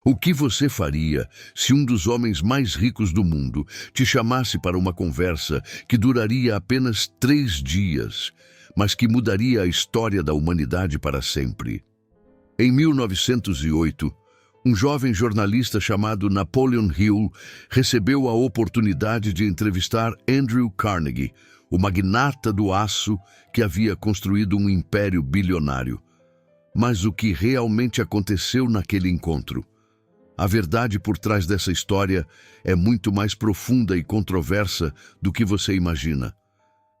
O que você faria se um dos homens mais ricos do mundo te chamasse para uma conversa que duraria apenas 3 dias, mas que mudaria a história da humanidade para sempre? Em 1908, um jovem jornalista chamado Napoleon Hill recebeu a oportunidade de entrevistar Andrew Carnegie, o magnata do aço que havia construído um império bilionário. Mas o que realmente aconteceu naquele encontro? A verdade por trás dessa história é muito mais profunda e controversa do que você imagina.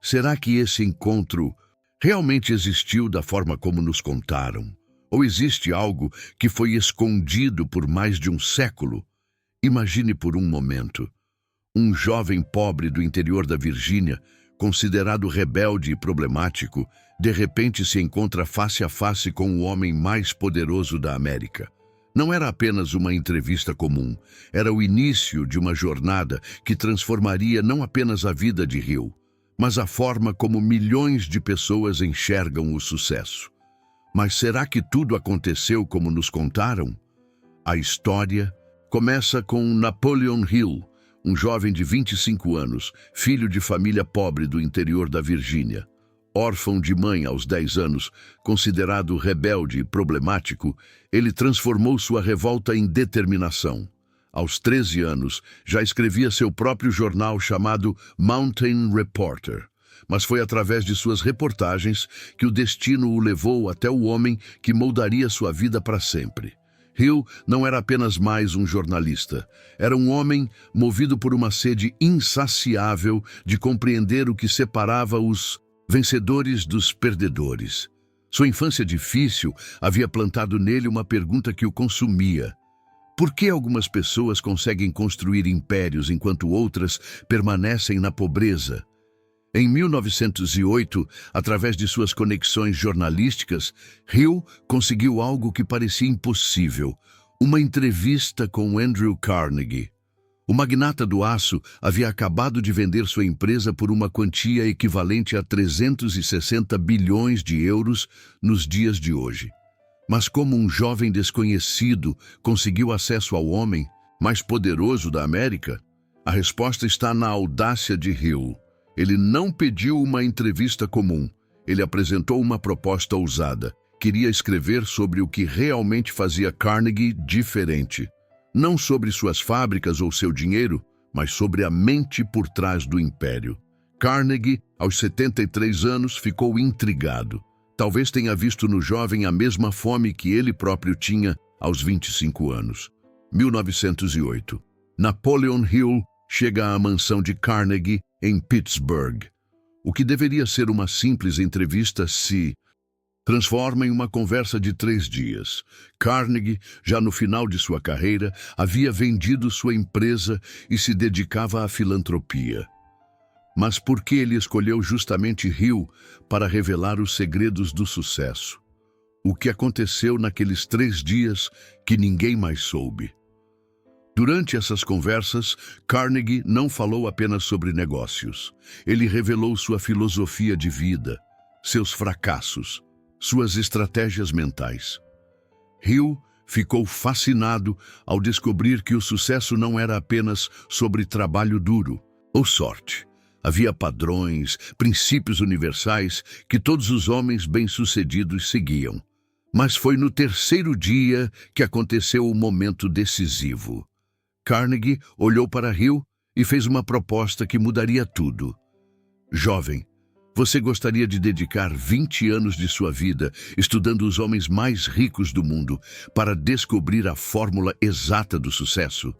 Será que esse encontro realmente existiu da forma como nos contaram? Ou existe algo que foi escondido por mais de um século? Imagine por um momento. Um jovem pobre do interior da Virgínia, considerado rebelde e problemático, de repente se encontra face a face com o homem mais poderoso da América. Não era apenas uma entrevista comum, era o início de uma jornada que transformaria não apenas a vida de Hill, mas a forma como milhões de pessoas enxergam o sucesso. Mas será que tudo aconteceu como nos contaram? A história começa com Napoleon Hill, um jovem de 25 anos, filho de família pobre do interior da Virgínia. Órfão de mãe aos 10 anos, considerado rebelde e problemático, ele transformou sua revolta em determinação. Aos 13 anos, já escrevia seu próprio jornal chamado Mountain Reporter. Mas foi através de suas reportagens que o destino o levou até o homem que moldaria sua vida para sempre. Hill não era apenas mais um jornalista. Era um homem movido por uma sede insaciável de compreender o que separava os vencedores dos perdedores. Sua infância difícil havia plantado nele uma pergunta que o consumia. Por que algumas pessoas conseguem construir impérios enquanto outras permanecem na pobreza? Em 1908, através de suas conexões jornalísticas, Hill conseguiu algo que parecia impossível: uma entrevista com Andrew Carnegie. O magnata do aço havia acabado de vender sua empresa por uma quantia equivalente a 360 bilhões de euros nos dias de hoje. Mas como um jovem desconhecido conseguiu acesso ao homem mais poderoso da América? A resposta está na audácia de Hill. Ele não pediu uma entrevista comum. Ele apresentou uma proposta ousada. Queria escrever sobre o que realmente fazia Carnegie diferente. Não sobre suas fábricas ou seu dinheiro, mas sobre a mente por trás do império. Carnegie, aos 73 anos, ficou intrigado. Talvez tenha visto no jovem a mesma fome que ele próprio tinha aos 25 anos. 1908. Napoleon Hill chega à mansão de Carnegie em Pittsburgh. O que deveria ser uma simples entrevista se transforma em uma conversa de 3 dias. Carnegie, já no final de sua carreira, havia vendido sua empresa e se dedicava à filantropia. Mas por que ele escolheu justamente Hill para revelar os segredos do sucesso? O que aconteceu naqueles 3 dias que ninguém mais soube? Durante essas conversas, Carnegie não falou apenas sobre negócios. Ele revelou sua filosofia de vida, seus fracassos, suas estratégias mentais. Hill ficou fascinado ao descobrir que o sucesso não era apenas sobre trabalho duro ou sorte. Havia padrões, princípios universais que todos os homens bem-sucedidos seguiam. Mas foi no 3º dia que aconteceu o momento decisivo. Carnegie olhou para Hill e fez uma proposta que mudaria tudo. Jovem, você gostaria de dedicar 20 anos de sua vida estudando os homens mais ricos do mundo para descobrir a fórmula exata do sucesso?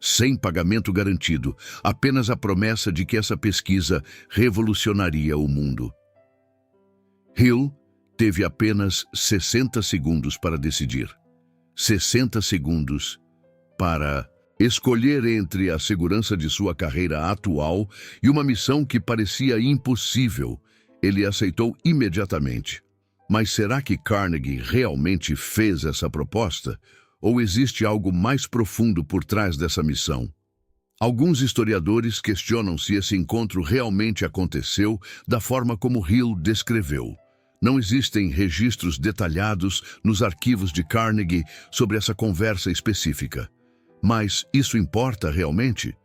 Sem pagamento garantido, apenas a promessa de que essa pesquisa revolucionaria o mundo. Hill teve apenas 60 segundos para decidir. 60 segundos para escolher entre a segurança de sua carreira atual e uma missão que parecia impossível. Ele aceitou imediatamente. Mas será que Carnegie realmente fez essa proposta? Ou existe algo mais profundo por trás dessa missão? Alguns historiadores questionam se esse encontro realmente aconteceu da forma como Hill descreveu. Não existem registros detalhados nos arquivos de Carnegie sobre essa conversa específica. Mas isso importa realmente?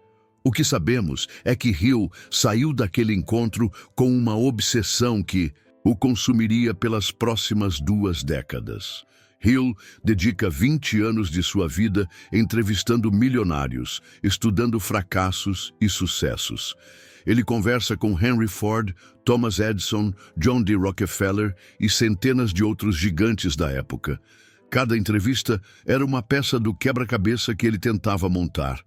O que sabemos é que Hill saiu daquele encontro com uma obsessão que o consumiria pelas próximas 2 décadas. Hill dedica 20 anos de sua vida entrevistando milionários, estudando fracassos e sucessos. Ele conversa com Henry Ford, Thomas Edison, John D. Rockefeller e centenas de outros gigantes da época. Cada entrevista era uma peça do quebra-cabeça que ele tentava montar.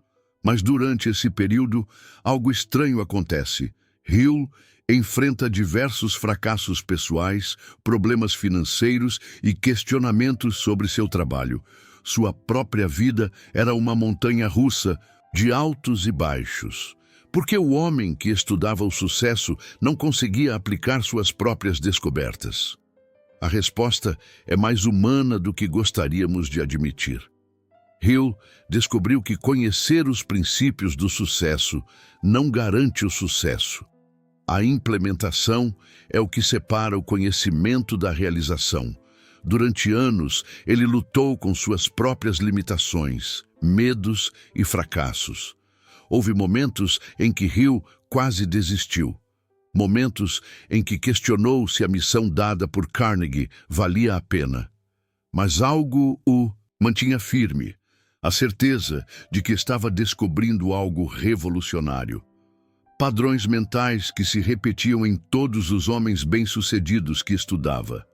Mas durante esse período, algo estranho acontece. Hill enfrenta diversos fracassos pessoais, problemas financeiros e questionamentos sobre seu trabalho. Sua própria vida era uma montanha-russa de altos e baixos. Por que o homem que estudava o sucesso não conseguia aplicar suas próprias descobertas? A resposta é mais humana do que gostaríamos de admitir. Hill descobriu que conhecer os princípios do sucesso não garante o sucesso. A implementação é o que separa o conhecimento da realização. Durante anos, ele lutou com suas próprias limitações, medos e fracassos. Houve momentos em que Hill quase desistiu. Momentos em que questionou se a missão dada por Carnegie valia a pena. Mas algo o mantinha firme. A certeza de que estava descobrindo algo revolucionário. Padrões mentais que se repetiam em todos os homens bem-sucedidos que estudava.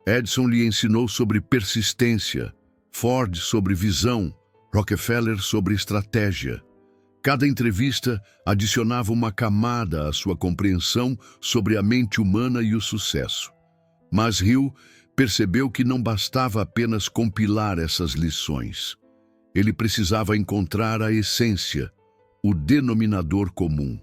Edison lhe ensinou sobre persistência, Ford sobre visão, Rockefeller sobre estratégia. Cada entrevista adicionava uma camada à sua compreensão sobre a mente humana e o sucesso. Mas Hill percebeu que não bastava apenas compilar essas lições. Ele precisava encontrar a essência, o denominador comum.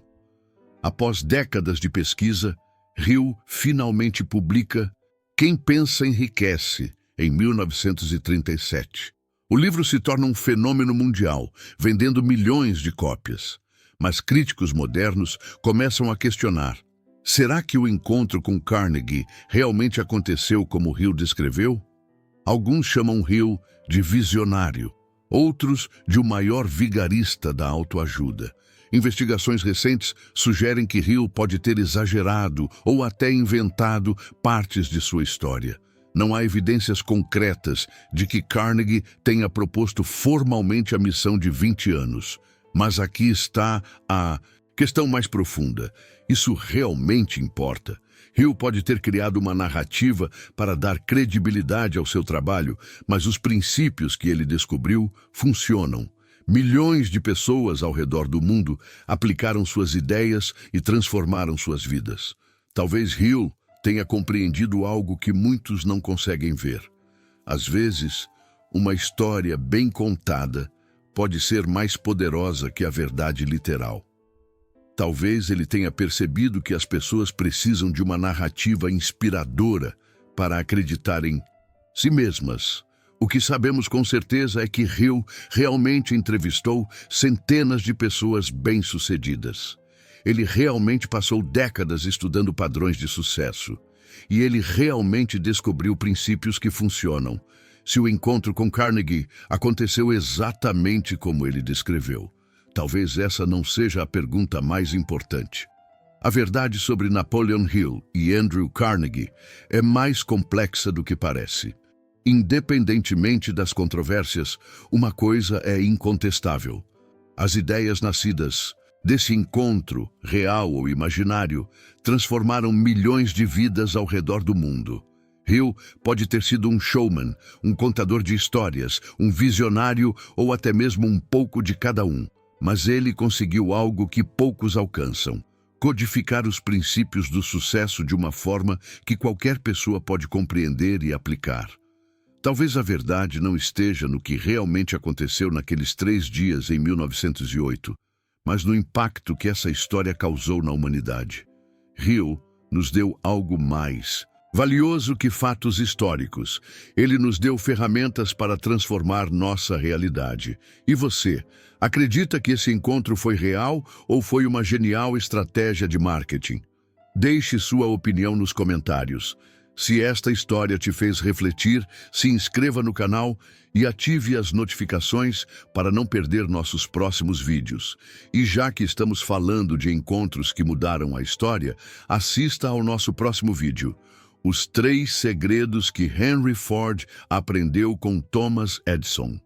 Após décadas de pesquisa, Hill finalmente publica Quem Pensa Enriquece, em 1937. O livro se torna um fenômeno mundial, vendendo milhões de cópias. Mas críticos modernos começam a questionar: será que o encontro com Carnegie realmente aconteceu como Hill descreveu? Alguns chamam Hill de visionário, outros de o maior vigarista da autoajuda. Investigações recentes sugerem que Hill pode ter exagerado ou até inventado partes de sua história. Não há evidências concretas de que Carnegie tenha proposto formalmente a missão de 20 anos. Mas aqui está a questão mais profunda. Isso realmente importa? Hill pode ter criado uma narrativa para dar credibilidade ao seu trabalho, mas os princípios que ele descobriu funcionam. Milhões de pessoas ao redor do mundo aplicaram suas ideias e transformaram suas vidas. Talvez Hill tenha compreendido algo que muitos não conseguem ver. Às vezes, uma história bem contada pode ser mais poderosa que a verdade literal. Talvez ele tenha percebido que as pessoas precisam de uma narrativa inspiradora para acreditar em si mesmas. O que sabemos com certeza é que Hill realmente entrevistou centenas de pessoas bem-sucedidas. Ele realmente passou décadas estudando padrões de sucesso. E ele realmente descobriu princípios que funcionam. Se o encontro com Carnegie aconteceu exatamente como ele descreveu, talvez essa não seja a pergunta mais importante. A verdade sobre Napoleon Hill e Andrew Carnegie é mais complexa do que parece. Independentemente das controvérsias, uma coisa é incontestável. As ideias nascidas desse encontro, real ou imaginário, transformaram milhões de vidas ao redor do mundo. Hill pode ter sido um showman, um contador de histórias, um visionário ou até mesmo um pouco de cada um. Mas ele conseguiu algo que poucos alcançam: codificar os princípios do sucesso de uma forma que qualquer pessoa pode compreender e aplicar. Talvez a verdade não esteja no que realmente aconteceu naqueles 3 dias em 1908, mas no impacto que essa história causou na humanidade. Hill nos deu algo mais valioso que fatos históricos. Ele nos deu ferramentas para transformar nossa realidade. E você, acredita que esse encontro foi real ou foi uma genial estratégia de marketing? Deixe sua opinião nos comentários. Se esta história te fez refletir, se inscreva no canal e ative as notificações para não perder nossos próximos vídeos. E já que estamos falando de encontros que mudaram a história, assista ao nosso próximo vídeo: Os 3 segredos que Henry Ford aprendeu com Thomas Edison.